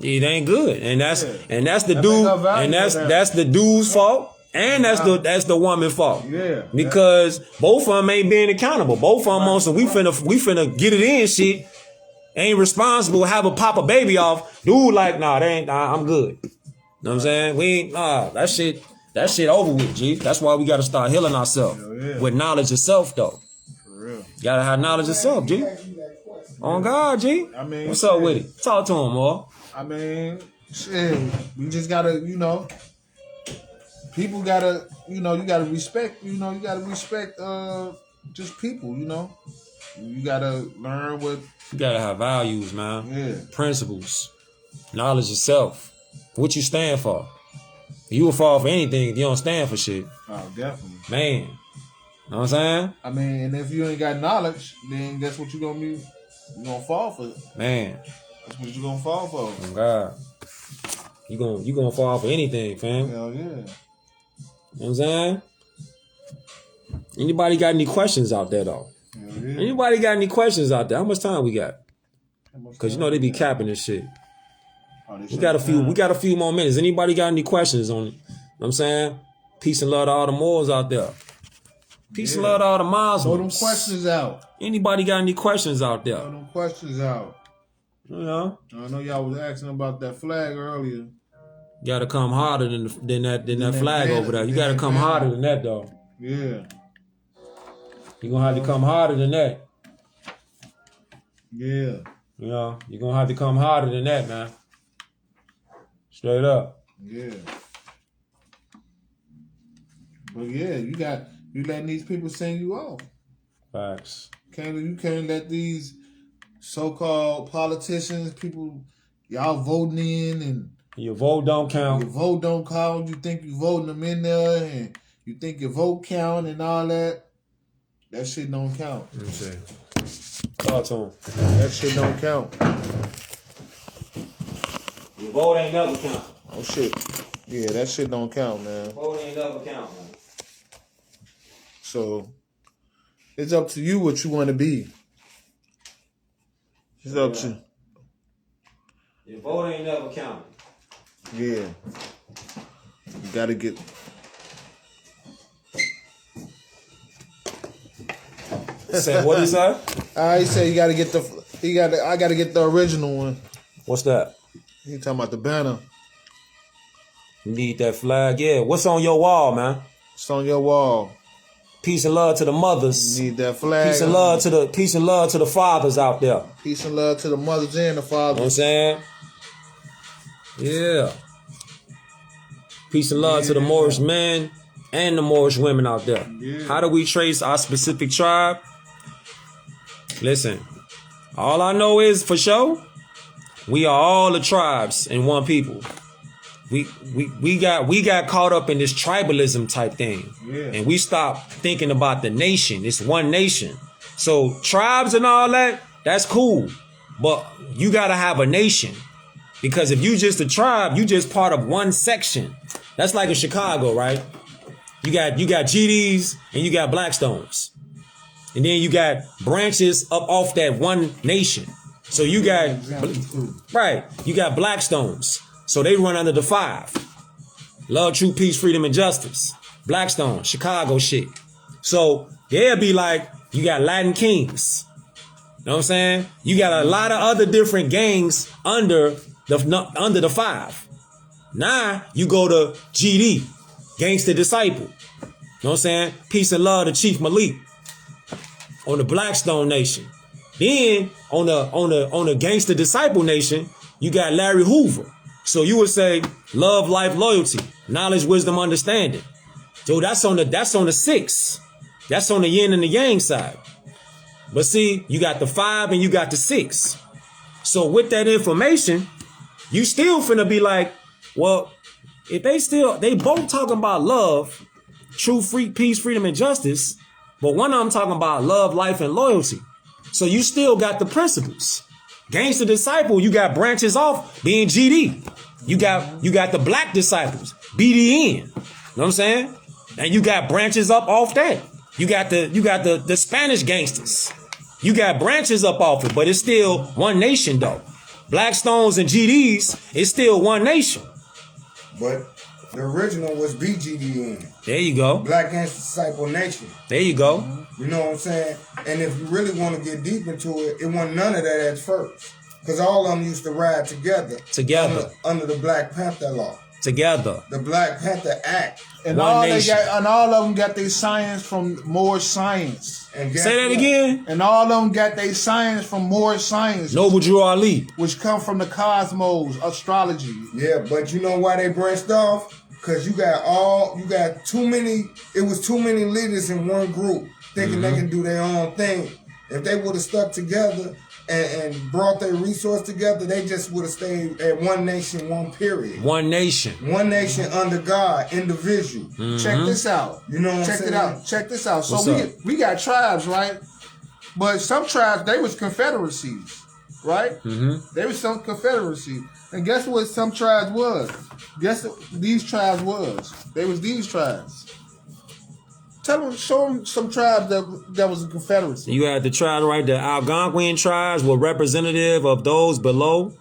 It ain't good, and that's Yeah. the That dude, make her valuable and now. that's the dude's fault, and that's the woman's fault. Yeah. Because both of them ain't being accountable. Both of them on some we finna get it in shit. Ain't responsible. Have a pop a baby off. Dude, like nah, I'm good. You know what I'm saying? We ain't that shit over with, G. That's why we gotta start healing ourselves yeah. with knowledge of self, though. For real. Gotta have knowledge of self, G. On God, G. I mean, What's up shit. with it? Talk to him, more. I mean, shit. We just gotta, people gotta, you gotta respect, you gotta respect just people, You gotta learn what, You gotta have values, man. yeah. Principles, knowledge of self, what you stand for. You will fall for anything if you don't stand for shit, Oh, definitely. man. Know what I'm saying, I mean, and if you ain't got knowledge, then that's what you're gonna be. You're gonna fall for. man? That's what you're gonna fall for. Oh God, you gonna fall for anything, fam. Hell yeah. You know what I'm saying? Anybody got any questions out there though? Hell yeah. Anybody got any questions out there? How much time we got? Cause they be capping this shit. We got a few more minutes. Anybody got any questions on it? Know what I'm saying? Peace and love to all the Moors out there. Peace and love to all the Muslims. Throw them questions out. Anybody got any questions out there? Throw them questions out. You know? I know y'all was asking about that flag earlier. You gotta come harder than that that flag banner, over there. You than gotta that come banner. harder than that though. Yeah. You gonna have to come harder than that. Yeah. You know, you're gonna have to come harder than that, man. Straight up. Yeah. But yeah, you letting these people sing you off. Facts. You can't let these so-called politicians, people, y'all voting in and Your vote don't your count. vote don't count. You think you voting them in there and you think your vote count and all that. That shit don't count. Let me see. Talk to him. That shit don't count. Your vote ain't never count. Oh shit. Yeah, that shit don't count, man. Vote ain't never count, man. So it's up to you what you want to be. It's up to Your vote ain't never count. yeah. You gotta get. Say what is that? I say you gotta get I gotta get the original one. What's that? He talking about the banner. You need that flag. Yeah. What's on your wall, man? It's on your wall. Peace and love to the mothers. You need that flag. Peace and love to the fathers out there. Peace and love to the mothers and the You know what I'm fathers. saying? Yeah. Peace and love to the Moorish men and the Moorish women out there. Yeah. How do we trace our specific tribe? Listen, all I know is for sure, we are all the tribes and one people. We got caught up in this tribalism type thing. Yeah. And we stopped thinking about the nation. It's one nation. So tribes and all that, that's cool. But you gotta have a nation. Because if you just a tribe, you just part of one section. That's like in Chicago, right? You got GDs and you got Blackstones. And then you got branches up off that one nation. So you got, right, you got Blackstones. So they run under the 5. Love, truth, peace, freedom, and justice. Blackstone, Chicago shit. So they'll be like, you got Latin Kings. You know what I'm saying? You got a lot of other different gangs under the 5. Now you go to GD, Gangsta Disciple. You know what I'm saying? Peace and love to Chief Malik on the Blackstone Nation. Then on the Gangsta Disciple Nation, you got Larry Hoover. So you would say love, life, loyalty, knowledge, wisdom, understanding. So that's on the 6. That's on the yin and the yang side. But see, you got the 5 and you got the 6. So with that information, you still finna be like, well, if they both talking about love, truth, peace, freedom, and justice, but one of them talking about love, life, and loyalty. So you still got the principles. Gangsta Disciple, you got branches off being GD. You got the Black Disciples, BDN. You know what I'm saying? And you got branches up off that. You got the Spanish gangsters. You got branches up off it, but it's still one nation though. Blackstones and GDs, it's still one nation. But the original was BGDN. There you go. Black Gangsta Disciple Nation. There you go. You know what I'm saying? And if you really want to get deep into it, it wasn't none of that at first. Because all of them used to ride together. Under the Black Panther law. Together. The Black Panther Act. And One all nation. and all of them got their science from Moore Science. And Say that again. And all of them got their science from Moore Science. Noble Drew Ali. Which come from the cosmos, astrology. Yeah, but you know why they branched off? Because you got too many, it was too many leaders in one group thinking they can do their own thing. If they would have stuck together and brought their resource together, they just would have stayed at one nation, one period. One nation. One nation under God, individual. Check this out. You know what I'm Check saying? it out. Check this out. What's So up? we got tribes, right? But some tribes, they was confederacies, right? They was some confederacy. And guess what some tribes was? Guess what these tribes was? They was these tribes. Show them some tribes that was a confederacy. You had the tribe, right? The Algonquian tribes were representative of those below.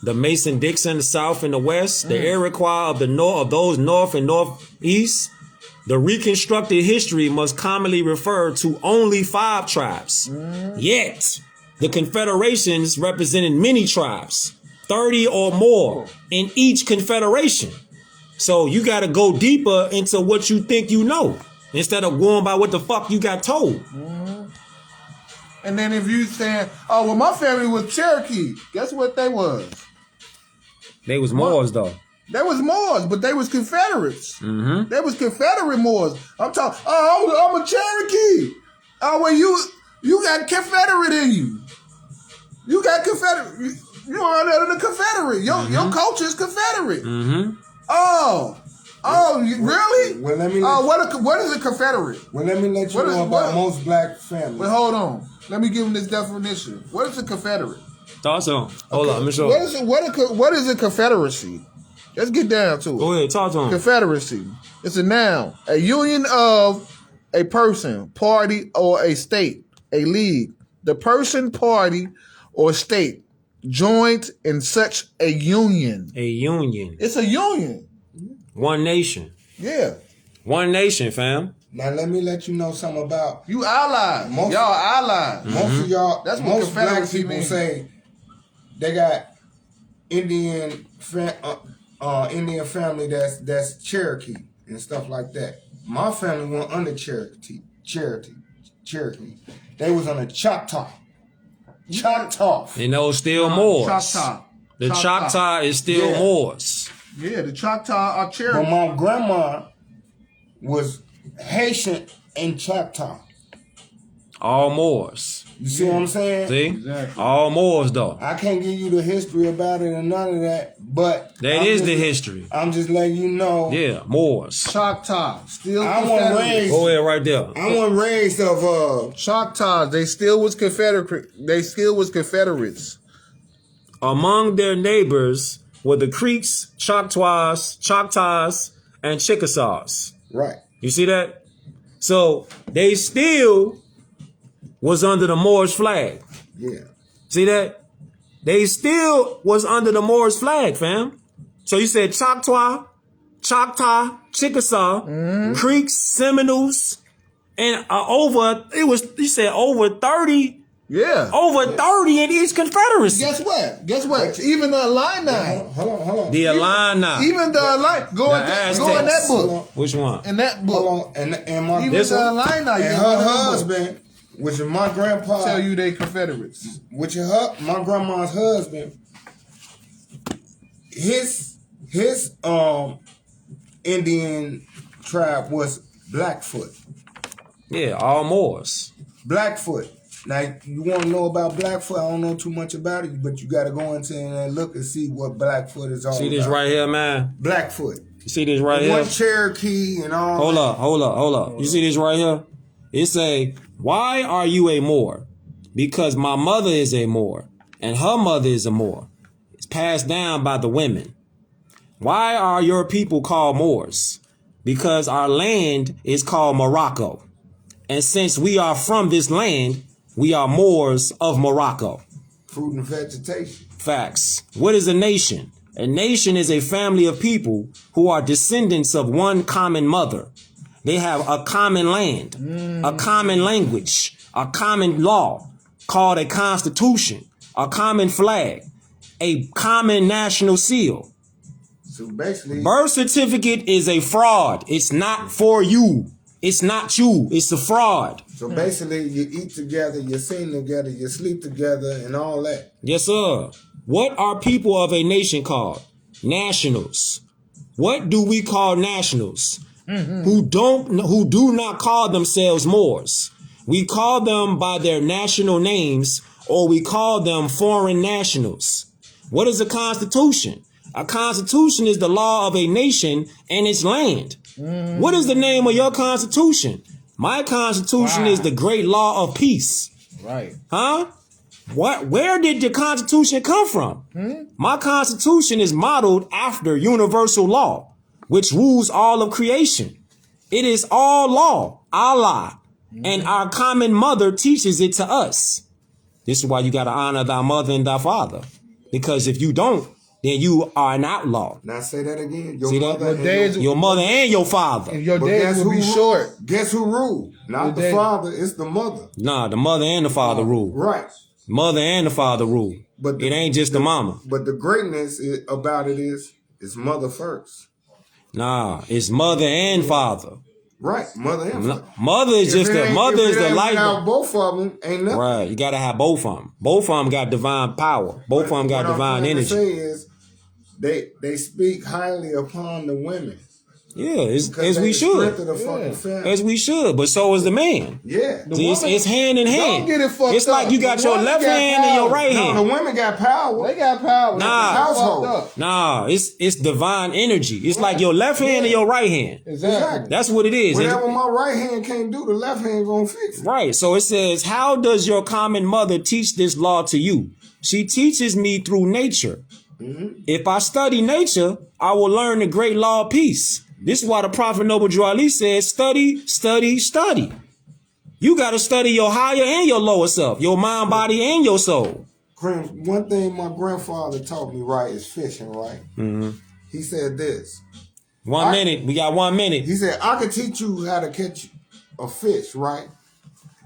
The Mason-Dixon, the South and the West. The Iroquois of the North, of those North and Northeast. The reconstructed history must commonly refer to only 5 tribes. Yet, the confederations represented many tribes, 30 or more in each confederation. So you got to go deeper into what you think you know, instead of going by what the fuck you got told. And then if you saying, oh, well, my family was Cherokee. Guess what they was? They was Moors, though. They was Moors, but they was Confederates. They was Confederate Moors. I'm talking, oh, I'm a Cherokee. Oh, well, you got Confederate in you. You got Confederate. You are the Confederate. Your culture is Confederate. Oh, really? Well, let me what is a Confederate? Well, let me let you know about most black families. Wait, hold on. Let me give them this definition. What is a Confederate? Thoughts on. Hold on, let me show you. What is a Confederacy? Let's get down to it. Go ahead, talk to him. Confederacy. It's a noun. A union of a person, party, or a state. A league. The person, party, or state joined in such a union. A union. It's a union. One nation. Yeah. One nation, fam. Now let me let you know something about You allies. Y'all allies. most of y'all. That's what most black Confederacy people means. say they got Indian family that's Cherokee and stuff like that. My family went under Cherokee. They was on a Choctaw. And those still Moors. Choctaw. The Choctaw is still Yeah. Moors. Yeah, the Choctaw are But Cherokee. my grandma was Haitian and Choctaw. All Moors. You see what I'm saying? See? Exactly. All Moors, though. I can't give you the history about it and none of that, but That is the history. I'm just letting you know. Yeah, Moors. Choctaw, still I wasn't Confederate. raised. Go ahead right there. I wasn't raised of Choctaws, they still was Confederate. They still was Confederates. Among their neighbors were the Creeks, Choctaws, and Chickasaws. right. You see that? So they still was under the Moorish flag. Yeah. See that? They still was under the Moorish flag, fam. So you said Choctaw, Chickasaw, Creeks, Seminoles, and you said over 30 Yeah. Over 30 in each Confederacy. Guess what? Guess what? Even the Illini. Hold on. The Illini. Even the Illini. Go in that Aztecs. book. Which one? In that book. Hold on. And my Even This the one? Illini. and you her know that book. husband, which is my grandpa, Tell you they Confederates. which is my grandma's husband, his Indian tribe was Blackfoot. Yeah, all Moors. Blackfoot. Now you want to know about Blackfoot? I don't know too much about it, but you got to go into it and look and see what Blackfoot is all See about. this right here, man? Blackfoot. You see this right here? One Cherokee and all. Hold up. You see this right here? It say, why are you a Moor? Because my mother is a Moor and her mother is a Moor. It's passed down by the women. Why are your people called Moors? Because our land is called Morocco. And since we are from this land, we are Moors of Morocco. Fruit and vegetation. Facts. What is a nation? A nation is a family of people who are descendants of one common mother. They have a common land, a common language, a common law called a constitution, a common flag, a common national seal. So basically, Birth certificate is a fraud. It's not for you. It's not you. It's a fraud. you eat together, you sing together, you sleep together, and all that. Yes, sir. What are people of a nation called? Nationals. What do we call nationals? Who do not call themselves Moors. We call them by their national names, or we call them foreign nationals. What is a constitution? A constitution is the law of a nation and its land. What is the name of your constitution? My constitution is the great law of peace. Right. Huh? Where did the Constitution come from? My Constitution is modeled after universal law, which rules all of creation. It is all law, Allah, and our common mother teaches it to us. This is why you got to honor thy mother and thy father, because if you don't, then you are an outlaw. Now say that again. Your See that? mother and days- Your mother and your father. And your But days guess will be who- short. Guess who ruled? Not the Your dad- father, it's the mother. Nah, the mother and the father rule. Right. Mother and the father rule. But It ain't just the mama. But the greatness about it is mother first. Nah, it's mother and father. Right. Mother and father. Mother is just the mother is the life. Without both of them, ain't nothing. Right, you gotta have both of them. Both of them got divine power. Both of them got What I'm divine trying to energy. say is they speak highly upon the women. Yeah, as Because we they should, strengthen the fucking family. as we should. But so is the man. Yeah. See, it's hand in hand. Don't get it fucked It's like up. you got The your woman left got hand and your power. right No, hand. the women got power. They got power. Nah. They Household. fucked up. Nah, it's divine energy. It's like your left hand and your right hand. Exactly. That's what it is. Whatever my right hand can't do, the left hand gonna fix it. Right. So it says, how does your common mother teach this law to you? She teaches me through nature. If I study nature, I will learn the great law of peace. This is why the Prophet Noble Drew Ali says, study, study, study. You got to study your higher and your lower self, your mind, body, and your soul. Cream, one thing my grandfather taught me, right, is fishing, right? He said this. 1 minute. We got 1 minute. He said, I could teach you how to catch a fish, right?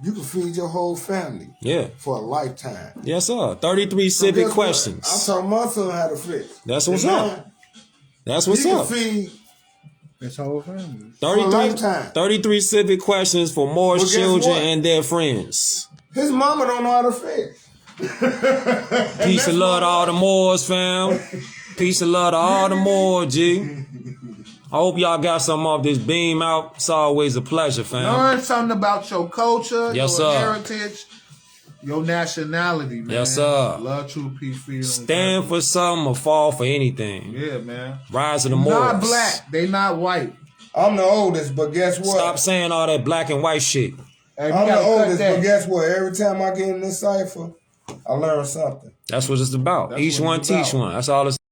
You can feed your whole family Yeah. for a lifetime. Yes, sir. 33 civic Guess what? questions. I taught my son how to fish. That's what's And up. now That's He what's can up. feed It's whole family. 33 civic questions for more Well, guess children what? and their friends. his mama don't know how to fish. Peace and love to all the Moors, fam. Peace and love to all the Moors, G. I hope y'all got something off this beam out. It's always a pleasure, fam. Learn something about your culture, Yes, your sir. heritage, your nationality, man. Yes, sir. Love, truth, peace, freedom. Stand for something or fall for anything. Yeah, man. Rise of the Not Moors. black. They not white. I'm the oldest, but guess what? Stop saying all that black and white shit. Hey, we I'm the gotta cut oldest, that. but guess what? Every time I get in this cipher, I learn something. That's what it's about. That's Each what one it's teach about. one. That's all it's